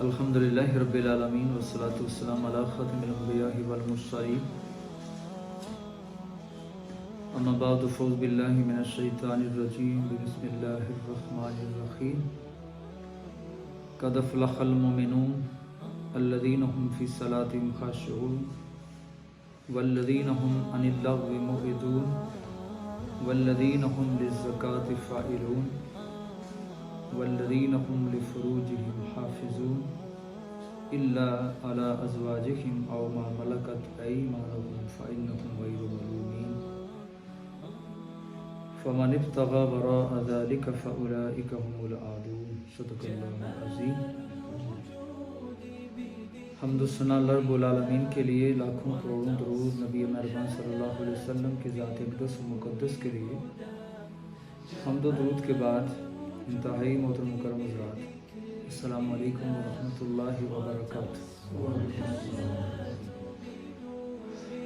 الحمدللہ رب العالمین والصلاة والسلام علی خاتم الانبیاء والمرسلین اما بعد فاعوذ باللہ من الشیطان الرجیم بسم اللہ الرحمن الرحیم قد افلح المؤمنون الذین هم فی صلاتهم خاشعون والذین هم عن اللغو معرضون والذین هم للزکاة فاعلون والذین هم لفروجهم حافظون الا علی ازواجهم او ما ملکت ایمانهم فانهم غیر ملومین فمن ابتغى وراء ذلك فاولئک هم العادون صدق اللہ العظیم۔ حمد و ثنا اللہ رب العالمین کے لیے، لاکھوں کروڑوں درود نبی مہربان صلی اللہ علیہ وسلم کی ذات اقدس و مقدس کے لیے۔ حمد و درود کے بعد انتہائی محترم مکرم حضرات، السلام علیکم ورحمۃ اللہ وبرکاتہ۔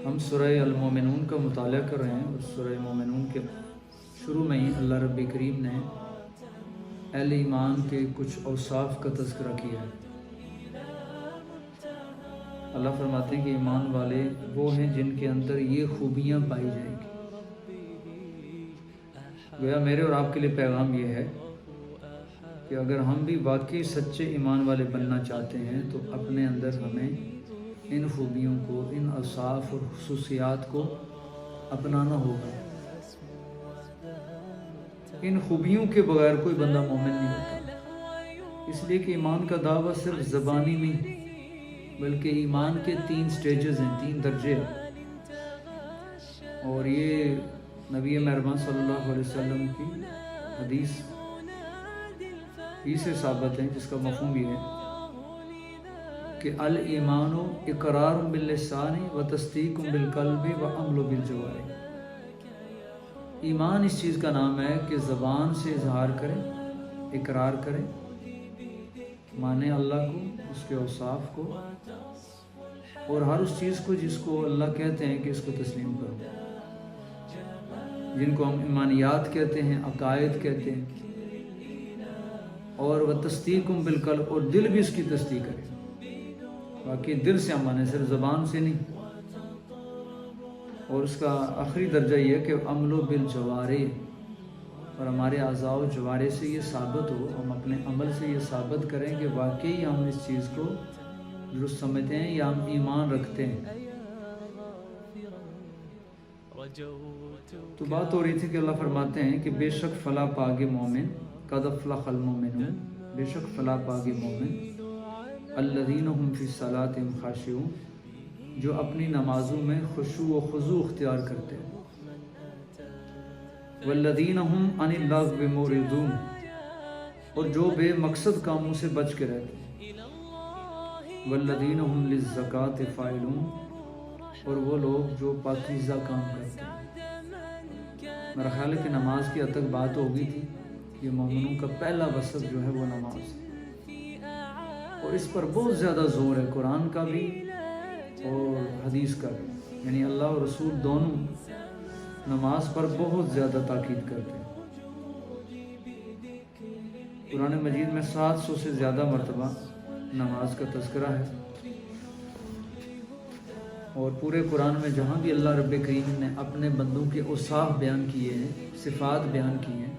ہم سورہ المومنون کا مطالعہ کر رہے ہیں اور سورہ مومنون کے شروع میں ہی اللہ رب کریم نے اہل ایمان کے کچھ اوصاف کا تذکرہ کیا ہے۔ اللہ فرماتے ہیں کہ ایمان والے وہ ہیں جن کے اندر یہ خوبیاں پائی جائیں گی۔ گویا میرے اور آپ کے لیے پیغام یہ ہے کہ اگر ہم بھی واقعی سچے ایمان والے بننا چاہتے ہیں تو اپنے اندر ہمیں ان خوبیوں کو، ان اوصاف اور خصوصیات کو اپنانا ہوگا۔ ان خوبیوں کے بغیر کوئی بندہ مومن نہیں ہوتا، اس لیے کہ ایمان کا دعویٰ صرف زبانی نہیں بلکہ ایمان کے 3 سٹیجز ہیں، 3 درجے ہیں، اور یہ نبی مہربان صلی اللہ علیہ وسلم کی حدیث ہی سے ثابت ہے، جس کا مفہوم یہ ہے کہ الایمان اقرار باللسان و تصدیق بالقلب و عمل بالجوارح۔ ایمان اس چیز کا نام ہے کہ زبان سے اظہار کرے، اقرار کرے، مانے اللہ کو، اس کے اوصاف کو، اور ہر اس چیز کو جس کو اللہ کہتے ہیں کہ اس کو تسلیم کرو، جن کو ہم ایمانیات کہتے ہیں، عقائد کہتے ہیں، اور وہ تصدیق بالقلب، اور دل بھی اس کی تصدیق کرے۔ باقی دل سے ہم مانے، صرف زبان سے نہیں۔ اور اس کا آخری درجہ یہ ہے کہ عمل بالجوارح، اور ہمارے اعضاء و جوارح سے یہ ثابت ہو، ہم اپنے عمل سے یہ ثابت کریں کہ واقعی ہم اس چیز کو درست سمجھتے ہیں یا ہم ایمان رکھتے ہیں۔ تو بات ہو رہی تھی کہ اللہ فرماتے ہیں کہ بے شک فلاح پاگے مومن، قد افلح المؤمنون، بے شک فلاح پاگے مومن، الذین هم فی صلاتهم خاشعون، جو اپنی نمازوں میں خشوع و خضوع اختیار کرتے ہیں، والذین هم عن اللغو معرضون، اور جو بے مقصد کاموں سے بچ کے رہتے ہیں، والذین هم للزکاة فاعلون، اور وہ لوگ جو پاکیزہ کام کرتے ہیں۔ میرا خیال ہے کہ نماز کی حد تک بات ہو گئی تھی۔ یہ مومنوں کا پہلا وصف جو ہے وہ نماز ہے، اور اس پر بہت زیادہ زور ہے، قرآن کا بھی اور حدیث کا بھی، یعنی اللہ اور رسول دونوں نماز پر بہت زیادہ تاکید کرتے ہیں۔ قرآن مجید میں 700 سے زیادہ مرتبہ نماز کا تذکرہ ہے، اور پورے قرآن میں جہاں بھی اللہ رب کریم نے اپنے بندوں کے اوصاف بیان کیے ہیں، صفات بیان کی ہیں،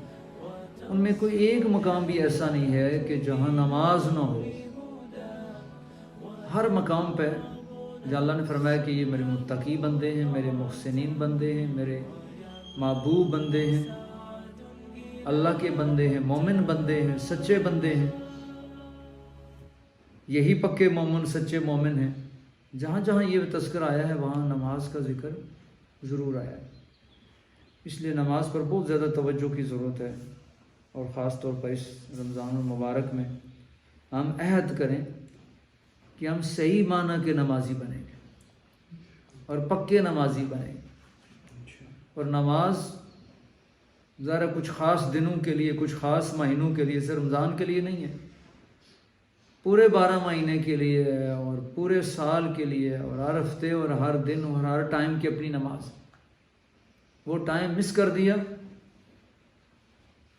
ان میں کوئی ایک مقام بھی ایسا نہیں ہے کہ جہاں نماز نہ ہو۔ ہر مقام پہ جہاں اللہ نے فرمایا کہ یہ میرے متقی بندے ہیں، میرے محسنین بندے ہیں، میرے محبوب بندے ہیں، اللہ کے بندے ہیں، مومن بندے ہیں، سچے بندے ہیں، یہی پکے مومن، سچے مومن ہیں، جہاں جہاں یہ تذکر آیا ہے وہاں نماز کا ذکر ضرور آیا ہے۔ اس لیے نماز پر بہت زیادہ توجہ کی ضرورت ہے، اور خاص طور پر اس رمضان المبارک میں ہم عہد کریں کہ ہم صحیح معنی کے نمازی بنیں گے اور پکے نمازی بنیں گے۔ اور نماز ذرا کچھ خاص دنوں کے لیے، کچھ خاص مہینوں کے لیے، صرف رمضان کے لیے نہیں ہے، پورے 12 مہینے کے لیے ہے، اور پورے سال کے لیے، اور ہر ہفتے اور ہر دن اور ہر ٹائم کی اپنی نماز۔ وہ ٹائم مس کر دیا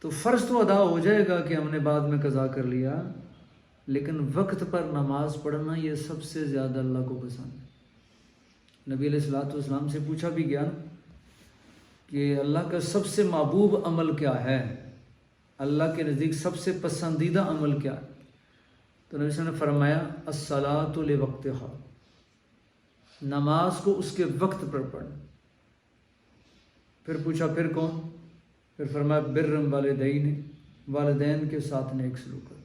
تو فرض تو ادا ہو جائے گا کہ ہم نے بعد میں قضا کر لیا، لیکن وقت پر نماز پڑھنا یہ سب سے زیادہ اللہ کو پسند ہے۔ نبی علیہ الصلوۃ والسلام سے پوچھا بھی گیا کہ اللہ کا سب سے محبوب عمل کیا ہے، اللہ کے نزدیک سب سے پسندیدہ عمل کیا ہے؟ تو نبی صلی اللہ علیہ وسلم نے فرمایا الصلاۃ لوقتہا، نماز کو اس کے وقت پر پڑھنا۔ پھر پوچھا پھر کون؟ پھر فرمایا بر والدین، والدین کے ساتھ نیک سلوک کرنا۔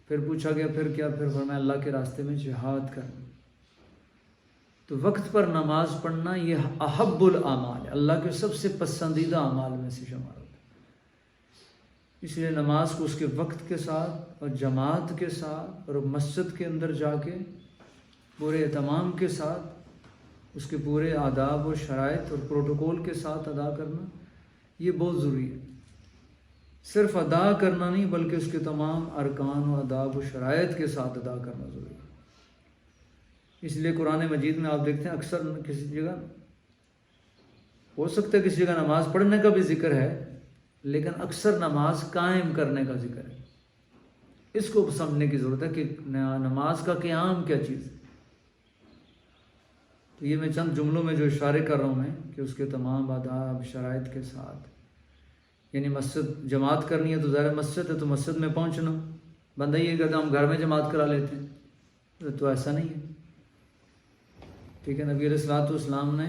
پھر پوچھا گیا پھر کیا؟ پھر فرمایا اللہ کے راستے میں جہاد کرنا۔ تو وقت پر نماز پڑھنا یہ احب الاعمال ہے، اللہ کے سب سے پسندیدہ اعمال میں سے شمار ہوتا ہے۔ اس لیے نماز کو اس کے وقت کے ساتھ اور جماعت کے ساتھ اور مسجد کے اندر جا کے پورے اہتمام کے ساتھ اس کے پورے آداب و شرائط اور پروٹوکول کے ساتھ ادا کرنا یہ بہت ضروری ہے۔ صرف ادا کرنا نہیں بلکہ اس کے تمام ارکان و آداب و شرائط کے ساتھ ادا کرنا ضروری ہے۔ اس لیے قرآن مجید میں آپ دیکھتے ہیں اکثر کسی جگہ ہو سکتا ہے کسی جگہ نماز پڑھنے کا بھی ذکر ہے، لیکن اکثر نماز قائم کرنے کا ذکر ہے۔ اس کو سمجھنے کی ضرورت ہے کہ نماز کا قیام کیا چیز ہے۔ تو یہ میں چند جملوں میں جو اشارے کر رہا ہوں میں کہ اس کے تمام آداب شرائط کے ساتھ، یعنی مسجد جماعت کرنی ہے تو ظاہر مسجد ہے تو مسجد میں پہنچنا، بندہ یہ کہتا ہم گھر میں جماعت کرا لیتے ہیں، تو ایسا نہیں ہے۔ ٹھیک ہے، نبی علیہ الصلوۃ والسلام نے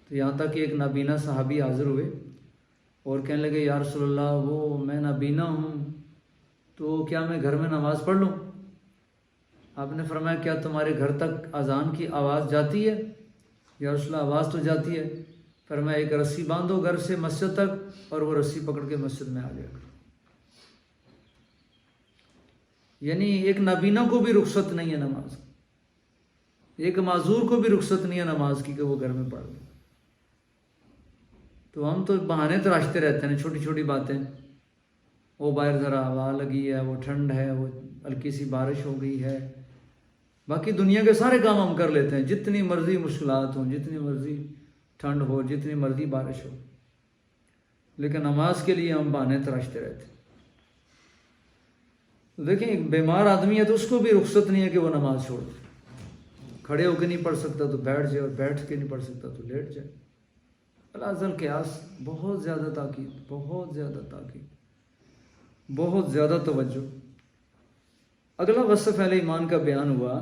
تو یہاں تک کہ ایک نابینا صحابی حاضر ہوئے اور کہنے لگے یا رسول اللہ وہ میں نابینا ہوں تو کیا میں گھر میں نماز پڑھ لوں؟ آپ نے فرمایا کیا تمہارے گھر تک اذان کی آواز جاتی ہے؟ یا رسول اللہ آواز تو جاتی ہے۔ فرمایا ایک رسی باندھو گھر سے مسجد تک اور وہ رسی پکڑ کے مسجد میں آ جائے گا۔ یعنی ایک نابینا کو بھی رخصت نہیں ہے نماز، ایک معذور کو بھی رخصت نہیں ہے نماز کی کہ وہ گھر میں پڑھ لے۔ تو ہم تو بہانے تراشتے رہتے ہیں، چھوٹی چھوٹی باتیں، وہ باہر ذرا ہوا لگی ہے، وہ ٹھنڈ ہے، وہ ہلکی سی بارش ہو گئی ہے، باقی دنیا کے سارے کام ہم کر لیتے ہیں، جتنی مرضی مشکلات ہوں، جتنی مرضی ٹھنڈ ہو، جتنی مرضی بارش ہو، لیکن نماز کے لیے ہم بہانے تراشتے رہتے ہیں۔ تو دیکھیں ایک بیمار آدمی ہے تو اس کو بھی رخصت نہیں ہے کہ وہ نماز چھوڑ دے، کھڑے ہو کے نہیں پڑھ سکتا تو بیٹھ جائے، اور بیٹھ کے نہیں پڑھ سکتا تو لیٹ جائے۔ الازل قیاس، بہت زیادہ تاکید، بہت زیادہ تاکید، بہت زیادہ توجہ۔ اگلا وصف اہل ایمان کا بیان ہوا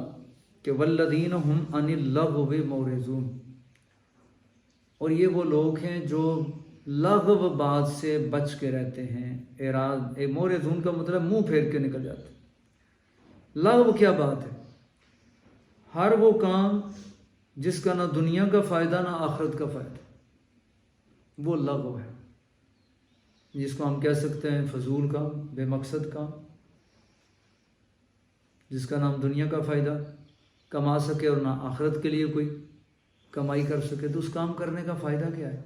کہ والذین هم عن اللغو معرضون، اور یہ وہ لوگ ہیں جو لغو بات سے بچ کے رہتے ہیں۔ اعراض معرضون کا مطلب منہ پھیر کے نکل جاتے ہیں۔ لغو کیا بات ہے؟ ہر وہ کام جس کا نہ دنیا کا فائدہ نہ آخرت کا فائدہ، وہ لغو ہے، جس کو ہم کہہ سکتے ہیں فضول کام، بے مقصد کام، جس کا نہ ہم دنیا کا فائدہ کما سکے اور نہ آخرت کے لیے کوئی کمائی کر سکے، تو اس کام کرنے کا فائدہ کیا ہے؟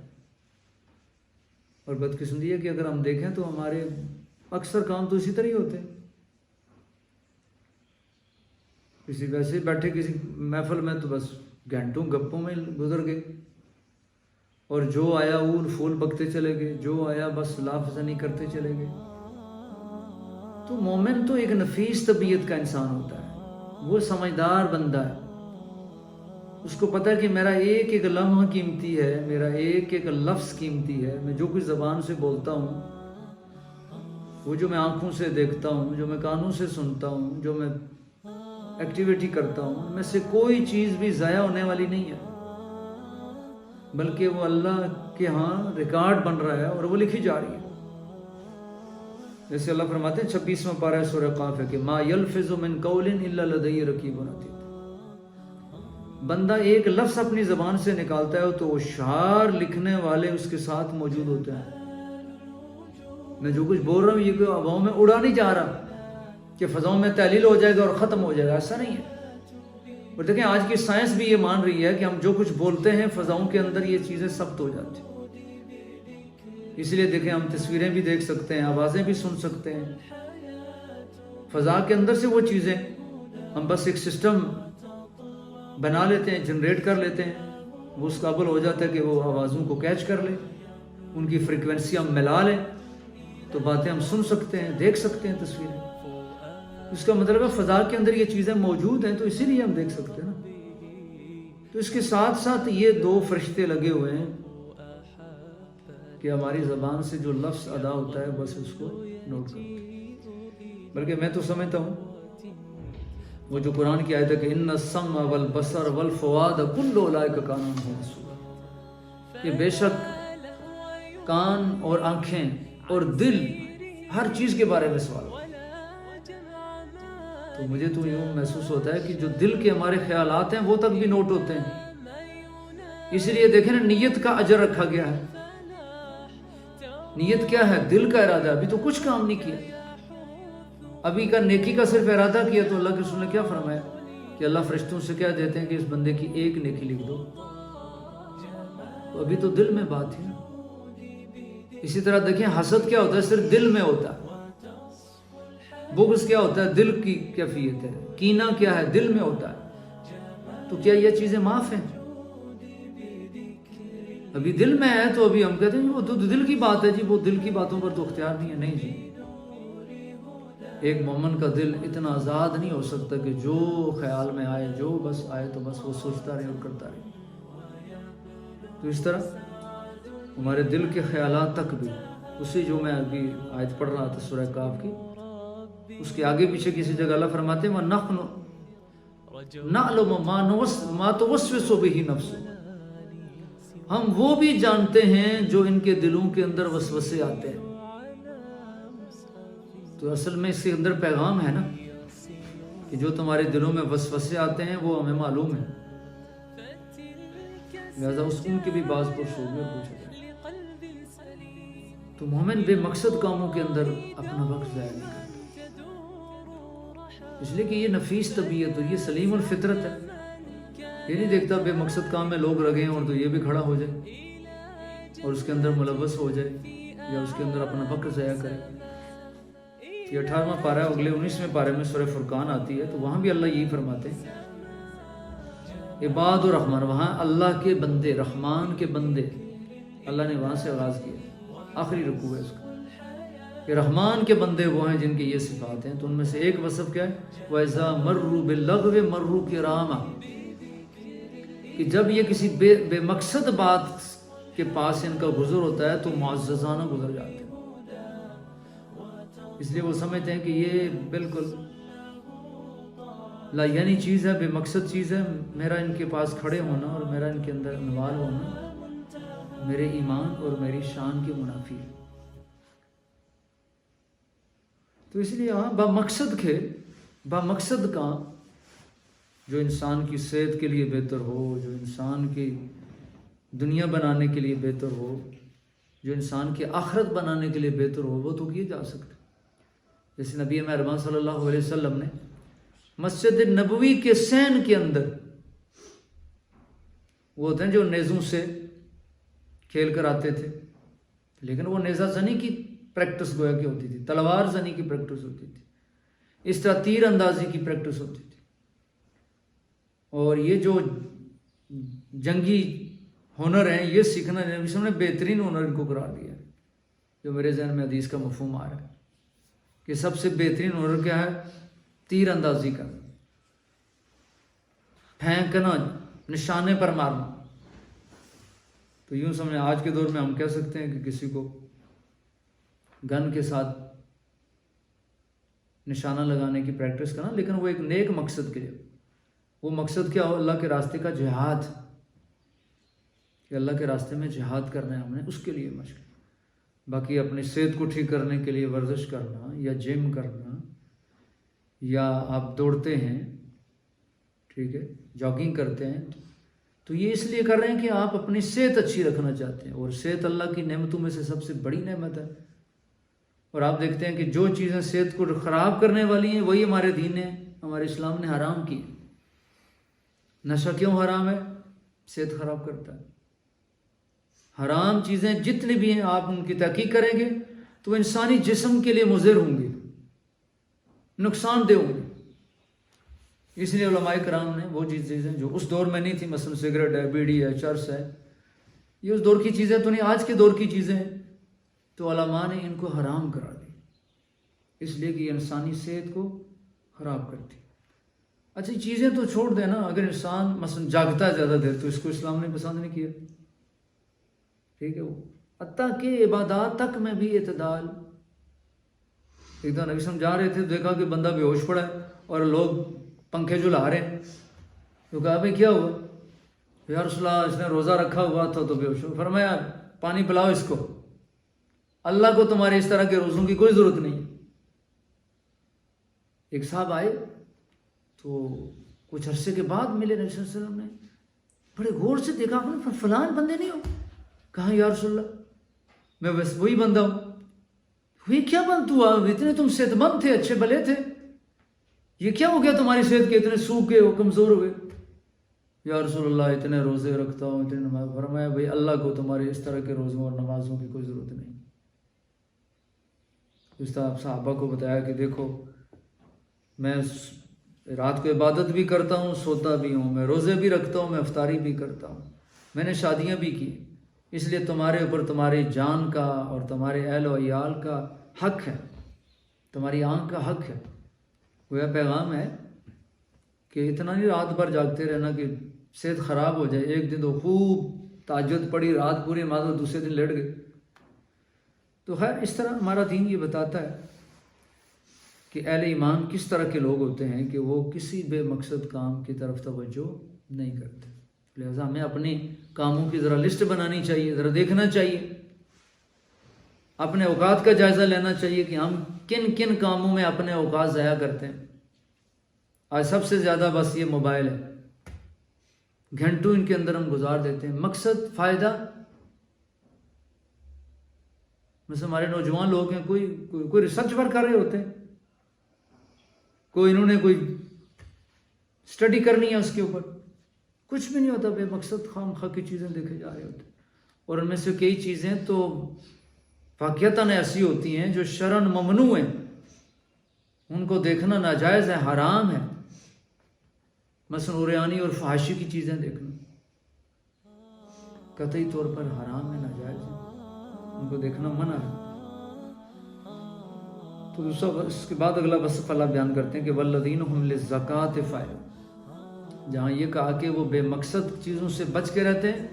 اور بدقسمتی ہے کہ اگر ہم دیکھیں تو ہمارے اکثر کام تو اسی طرح ہی ہوتے ہیں۔ کسی ویسے بیٹھے کسی محفل میں تو بس گھنٹوں گپوں میں گزر گئے، اور جو آیا اول پھول بکتے چلے گئے، جو آیا بس لافظ نہیں کرتے چلے گئے۔ تو مومن تو ایک نفیس طبیعت کا انسان ہوتا ہے، وہ سمجھدار بندہ ہے، اس کو پتہ ہے کہ میرا ایک ایک لمحہ قیمتی ہے، میرا ایک ایک لفظ قیمتی ہے، میں جو کچھ زبان سے بولتا ہوں، وہ جو میں آنکھوں سے دیکھتا ہوں، جو میں کانوں سے سنتا ہوں، جو میں ایکٹیویٹی کرتا ہوں، ان میں سے کوئی چیز بھی ضائع ہونے والی نہیں ہے، بلکہ وہ اللہ کے ہاں ریکارڈ بن رہا ہے اور وہ لکھی جا رہی ہے۔ جیسے اللہ فرماتے ہیں 26واں پارہ سورہ قاف ہے کہ ما یلفظ من قول الا لدیہ رقیب عتید، بندہ ایک لفظ اپنی زبان سے نکالتا ہے تو وہ اشعار لکھنے والے اس کے ساتھ موجود ہوتے ہیں۔ میں جو کچھ بول رہا ہوں یہ کوئی ہواؤں میں اڑا نہیں جا رہا کہ فضاؤں میں تحلیل ہو جائے گا اور ختم ہو جائے گا، ایسا نہیں ہے۔ اور دیکھیں آج کی سائنس بھی یہ مان رہی ہے کہ ہم جو کچھ بولتے ہیں فضاؤں کے اندر یہ چیزیں ثبت ہو جاتی ہیں۔ اس لیے دیکھیں ہم تصویریں بھی دیکھ سکتے ہیں، آوازیں بھی سن سکتے ہیں، فضا کے اندر سے وہ چیزیں ہم بس ایک سسٹم بنا لیتے ہیں، جنریٹ کر لیتے ہیں، وہ اس قابل ہو جاتا ہے کہ وہ آوازوں کو کیچ کر لے، ان کی فریکوینسی ہم ملا لیں تو باتیں ہم سن سکتے ہیں، دیکھ سکتے ہیں تصویریں. اس کا مطلب ہے فضا کے اندر یہ چیزیں موجود ہیں، تو اسی لیے ہم دیکھ سکتے ہیں نا. تو اس کے ساتھ ساتھ یہ دو فرشتے لگے ہوئے ہیں کہ ہماری زبان سے جو لفظ ادا ہوتا ہے بس اس کو نوٹ کرو. بلکہ میں تو سمجھتا ہوں وہ جو قرآن کی آیت ہے کہ ان السمع والبصر والفؤاد کل اولئک کان عنہ مسئولا، کہ بے شک کان اور آنکھیں اور دل ہر چیز کے بارے میں سوال. تو مجھے تو یوں محسوس ہوتا ہے کہ جو دل کے ہمارے خیالات ہیں وہ تک بھی نوٹ ہوتے ہیں. اس لیے دیکھیں نا، نیت کا اجر رکھا گیا ہے. نیت کیا ہے؟ دل کا ارادہ. ابھی تو کچھ کام نہیں کیا، ابھی کا نیکی کا صرف ارادہ کیا تو اللہ کے رسول نے کیا فرمایا کہ اللہ فرشتوں سے کیا دیتے ہیں کہ اس بندے کی ایک نیکی لکھ دو. تو ابھی تو دل میں بات ہے. اسی طرح دیکھیں حسد کیا ہوتا ہے؟ صرف دل میں ہوتا ہے. بغض کیا ہوتا ہے؟ دل کی کیفیت ہے. کینہ کیا ہے؟ دل میں ہوتا ہے. تو کیا یہ چیزیں معاف ہیں؟ ابھی دل میں ہے تو ابھی ہم کہتے ہیں وہ تو دل کی بات ہے جی، وہ دل کی باتوں پر تو اختیار نہیں ہے. نہیں جی، ایک مومن کا دل اتنا آزاد نہیں ہو سکتا کہ جو خیال میں آئے، جو بس آئے تو بس وہ سوچتا رہے اور کرتا رہے. تو اس طرح ہمارے دل کے خیالات تک بھی، اسی جو میں ابھی آیت پڑھ رہا تھا سورہ کاف کی، اس کے آگے پیچھے کسی جگہ اللہ فرماتے ہیں وَنَحْنُ نَعْلَمُ مَا تُوَسْوِسُ بِهِ نَفْسُ، ہم وہ بھی جانتے ہیں جو ان کے دلوں کے اندر وسوسے آتے ہیں. تو اصل میں اس کے اندر پیغام ہے نا کہ جو تمہارے دلوں میں وسوسے آتے ہیں وہ ہمیں معلوم ہے. لہذا اس ان کی بھی بعض پرسوں میں پوچھا جائے. تو مومن بے مقصد کاموں کے اندر اپنا وقت ضائع نہیں کرتا، اس لیے کہ یہ نفیس طبیعت اور یہ سلیم الفطرت ہے. یہ نہیں دیکھتا بے مقصد کام میں لوگ لگے ہیں اور تو یہ بھی کھڑا ہو جائے اور اس کے اندر ملوث ہو جائے یا اس کے اندر اپنا وقت ضائع کرے. یہ 18واں پارہ ہے، اگلے 19ویں پارے میں سورہ فرقان آتی ہے تو وہاں بھی اللہ یہی فرماتے ہیں عباد الرحمن، وہاں اللہ کے بندے، رحمان کے بندے، اللہ نے وہاں سے آغاز کیا. آخری رکوع ہے اس کا کہ رحمان کے بندے وہ ہیں جن کی یہ صفات ہیں. تو ان میں سے ایک وصف کیا ہے؟ وَإِذَا مَرُّوا بِاللَّغْوِ مَرُّوا كِرَامًا، کہ جب یہ کسی بے مقصد بات کے پاس ان کا گزر ہوتا ہے تو معززانہ گزر جاتے ہیں. اس لیے وہ سمجھتے ہیں کہ یہ بالکل لا یعنی چیز ہے، بے مقصد چیز ہے. میرا ان کے پاس کھڑے ہونا اور میرا ان کے اندر انوال ہونا میرے ایمان اور میری شان کے منافی ہے. تو اس لیے با مقصد کام جو انسان کی صحت کے لیے بہتر ہو، جو انسان کی دنیا بنانے کے لیے بہتر ہو، جو انسان کی آخرت بنانے کے لیے بہتر ہو، وہ تو کیے جا سکتے. جیسے نبی مہربان صلی اللہ علیہ وسلم نے مسجد نبوی کے سین کے اندر وہ ہوتے ہیں جو نیزوں سے کھیل کر آتے تھے، لیکن وہ نیزہ زنی کی پریکٹس گویا کی ہوتی تھی، تلوار زنی کی پریکٹس ہوتی تھی، اس طرح تیر اندازی کی پریکٹس ہوتی تھی. اور یہ جو جنگی ہنر ہیں یہ سیکھنا نبی صلی اللہ علیہ وسلم نے بہترین ہنر ان کو قرار دیا ہے. جو میرے ذہن میں حدیث کا مفہوم آ رہا ہے کہ سب سے بہترین ہنر کیا ہے؟ تیر اندازی کا، پھینکنا، نشانے پر مارنا. تو یوں سمجھیں آج کے دور میں ہم کہہ سکتے ہیں کہ کسی کو گن کے ساتھ نشانہ لگانے کی پریکٹس کرنا، لیکن وہ ایک نیک مقصد کے لیے. وہ مقصد کیا ہو؟ اللہ کے راستے کا جہاد، کہ اللہ کے راستے میں جہاد کرنا ہے ہم نے، اس کے لیے مشق. باقی اپنی صحت کو ٹھیک کرنے کے لیے ورزش کرنا یا جم کرنا، یا آپ دوڑتے ہیں، ٹھیک ہے، جاگنگ کرتے ہیں، تو یہ اس لیے کر رہے ہیں کہ آپ اپنی صحت اچھی رکھنا چاہتے ہیں. اور صحت اللہ کی نعمتوں میں سے سب سے بڑی نعمت ہے. اور آپ دیکھتے ہیں کہ جو چیزیں صحت کو خراب کرنے والی ہیں وہی ہمارے دین نے، ہمارے اسلام نے حرام کی. نشہ کیوں حرام ہے؟ صحت خراب کرتا ہے. حرام چیزیں جتنی بھی ہیں آپ ان کی تحقیق کریں گے تو وہ انسانی جسم کے لیے مضر ہوں گے، نقصان دہ ہوں گے. اس لیے علماء کرام نے وہ چیزیں جو اس دور میں نہیں تھی، مثلا سگریٹ ہے، بیڑی ہے، چرس ہے، یہ اس دور کی چیزیں تو نہیں، آج کے دور کی چیزیں ہیں. تو علماء نے ان کو حرام کرا دی، اس لیے کہ یہ انسانی صحت کو خراب کرتی۔ اچھا چیزیں تو چھوڑ دینا، اگر انسان مثلا جاگتا ہے زیادہ دیر تو اس کو اسلام نے پسند نہیں کیا، ٹھیک ہے، وہ حتیٰ کہ عبادات تک میں بھی اعتدال۔ ایک دن نبی صلی اللہ علیہ وسلم جا رہے تھے، دیکھا کہ بندہ بے ہوش پڑا ہے اور لوگ پنکھے جھلا رہے ہیں، تو کہا بھائی کیا ہوا؟ یا رسول اللہ اس نے روزہ رکھا ہوا تھا تو بے ہوش ہوا۔ فرمایا پانی پلاؤ اس کو، اللہ کو تمہارے اس طرح کے روزوں کی کوئی ضرورت نہیں۔ ایک صاحب آئے تو کچھ عرصے کے بعد ملے نبی صلی اللہ علیہ وسلم نے، بڑے غور سے دیکھا، آپ نے فلان بندے نہیں ہو؟ کہا یا رسول اللہ میں بس وہی بندہ ہوں۔ ہوئی کیا بند ہوا؟ اتنے تم صحت مند تھے، اچھے بھلے تھے، یہ کیا ہو گیا تمہاری صحت کے اتنے سوکھ گئے ہو، کمزور ہو گئے؟ یا رسول اللہ اتنے روزے رکھتا ہوں، اتنے نماز۔ فرمایا بھائی اللہ کو تمہارے اس طرح کے روزوں اور نمازوں کی کوئی ضرورت نہیں۔ اس طرح صحابہ کو بتایا کہ دیکھو میں رات کو عبادت بھی کرتا ہوں، سوتا بھی ہوں، میں روزے بھی رکھتا ہوں، میں افطاری بھی کرتا ہوں، میں نے شادیاں بھی کی، اس لیے تمہارے اوپر تمہاری جان کا اور تمہارے اہل و عیال کا حق ہے، تمہاری آنکھ کا حق ہے۔ وہ پیغام ہے کہ اتنا نہیں رات بھر جاگتے رہنا کہ صحت خراب ہو جائے، ایک دن تو خوب تہجد پڑی، رات پوری نماز، دوسرے دن لیٹ گئے۔ تو خیر اس طرح ہمارا دین یہ بتاتا ہے کہ اہل ایمان کس طرح کے لوگ ہوتے ہیں کہ وہ کسی بے مقصد کام کی طرف توجہ نہیں کرتے۔ لہٰذا ہمیں اپنے کاموں کی ذرا لسٹ بنانی چاہیے، ذرا دیکھنا چاہیے، اپنے اوقات کا جائزہ لینا چاہیے کہ ہم کن کن کاموں میں اپنے اوقات ضائع کرتے ہیں۔ آج سب سے زیادہ بس یہ موبائل ہے، گھنٹوں ان کے اندر ہم گزار دیتے ہیں۔ مقصد فائدہ، مثلا ہمارے نوجوان لوگ ہیں، کوئی ریسرچ ورک کر رہے ہوتے ہیں، کوئی انہوں نے کوئی اسٹڈی کرنی ہے اس کے اوپر، کچھ بھی نہیں ہوتا، بے مقصد خام خواہ کی چیزیں دیکھے جا رہے ہوتے ہیں۔ اور ان میں سے کئی چیزیں تو واقعتاً ایسی ہوتی ہیں جو شرعاً ممنوع ہیں، ان کو دیکھنا ناجائز ہے، حرام ہے۔ مثلا عریانی اور فحاشی کی چیزیں دیکھنا قطعی طور پر حرام ہے، ناجائز ہے، ان کو دیکھنا منع ہے۔ تو دوسرا اس کے بعد اگلا وصف اللہ بیان کرتے ہیں کہ والذین هم للزکاۃ فاعلون، جہاں یہ کہا کہ وہ بے مقصد چیزوں سے بچ کے رہتے ہیں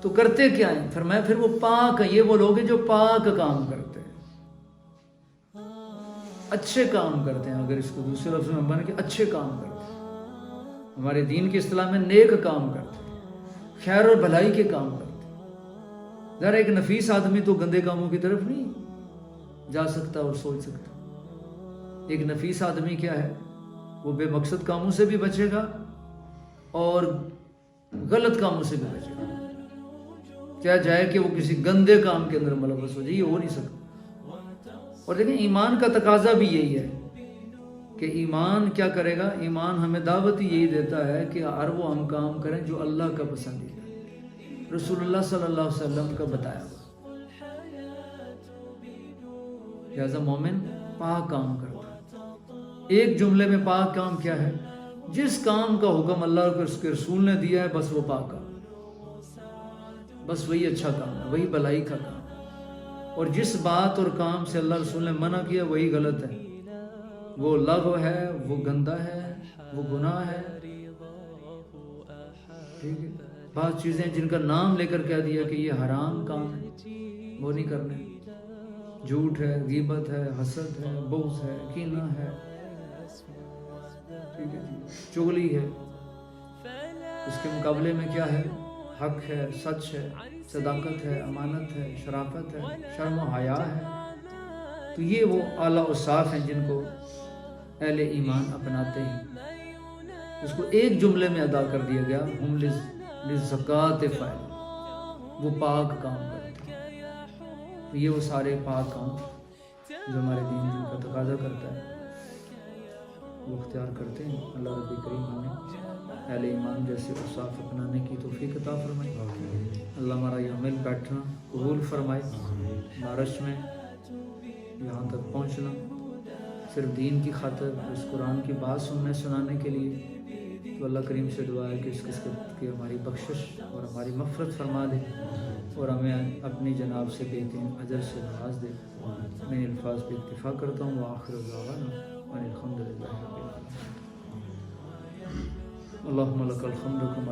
تو کرتے کیا ہیں؟ فرمایا پھر وہ پاک ہیں، یہ وہ لوگ ہیں جو پاک کام کرتے ہیں، اچھے کام کرتے ہیں۔ اگر اس کو دوسرے لفظ میں بنے کہ اچھے کام کرتے ہیں، ہمارے دین کی اصطلاح میں نیک کام کرتے ہیں، خیر اور بھلائی کے کام کرتے ہیں۔ ذرا ایک نفیس آدمی تو گندے کاموں کی طرف نہیں جا سکتا اور سوچ سکتا۔ ایک نفیس آدمی کیا ہے؟ وہ بے مقصد کاموں سے بھی بچے گا اور غلط کاموں سے بھی بچے گا۔ کیا جائے کہ وہ کسی گندے کام کے اندر ملوث ہو جائے، یہ ہو نہیں سکتا۔ اور دیکھیں ایمان کا تقاضا بھی یہی ہے کہ ایمان کیا کرے گا؟ ایمان ہمیں دعوت ہی یہی دیتا ہے کہ ہر وہ ہم کام کریں جو اللہ کا پسندیدہ، رسول اللہ صلی اللہ علیہ وسلم کا بتایا ہوا۔ لہذا مومن پاک کام کرتا ہے۔ ایک جملے میں پاک کام کیا ہے؟ جس کام کا حکم اللہ اور اس کے رسول نے دیا ہے بس وہ پاک کام، بس وہی اچھا کام ہے، وہی بھلائی کا کام ہے۔ اور جس بات اور کام سے اللہ رسول نے منع کیا وہی غلط ہے، وہ لغو ہے، وہ گندا ہے، وہ گناہ ہے۔ ٹھیک ہے، بعض چیزیں جن کا نام لے کر کہہ دیا کہ یہ حرام کام ہے، وہ نہیں کرنے۔ جھوٹ ہے، غیبت ہے، حسد ہے، بغض ہے، کینہ ہے، ٹھیک ہے جی، چغلی ہے۔ اس کے مقابلے میں کیا ہے؟ حق ہے، سچ ہے، صداقت ہے، امانت ہے، شرافت ہے، شرم و حیا ہے۔ تو یہ وہ اعلیٰ اوصاف ہیں جن کو اہل ایمان اپناتے ہیں۔ اس کو ایک جملے میں ادا کر دیا گیا، ہم للزکاۃ فاعلون، وہ پاک کام کرتے ہیں۔ یہ وہ سارے پاک کام جو ہمارے دین جن کا تقاضا کرتا ہے وہ اختیار کرتے ہیں۔ اللہ رب کریم ہمیں اہل ایمان جیسے اوصاف اپنانے کی توفیق عطا فرمائے۔ اللہ ہمارا یہ عمل بیٹھنا قبول فرمائے، بارش میں یہاں تک پہنچنا صرف دین کی خاطر، اس قرآن کی بات سننے سنانے کے لیے، تو اللہ کریم سے دعا ہے کہ اس قسمت کی ہماری بخشش اور ہماری مغفرت فرما دے اور ہمیں اپنی جناب سے بہترین اجر سے نواز دے. میں الفاظ پہ اکتفا کرتا ہوں. وآخر دعوانا الحمد للہ رب العالمین. اللہم لک الحمد کما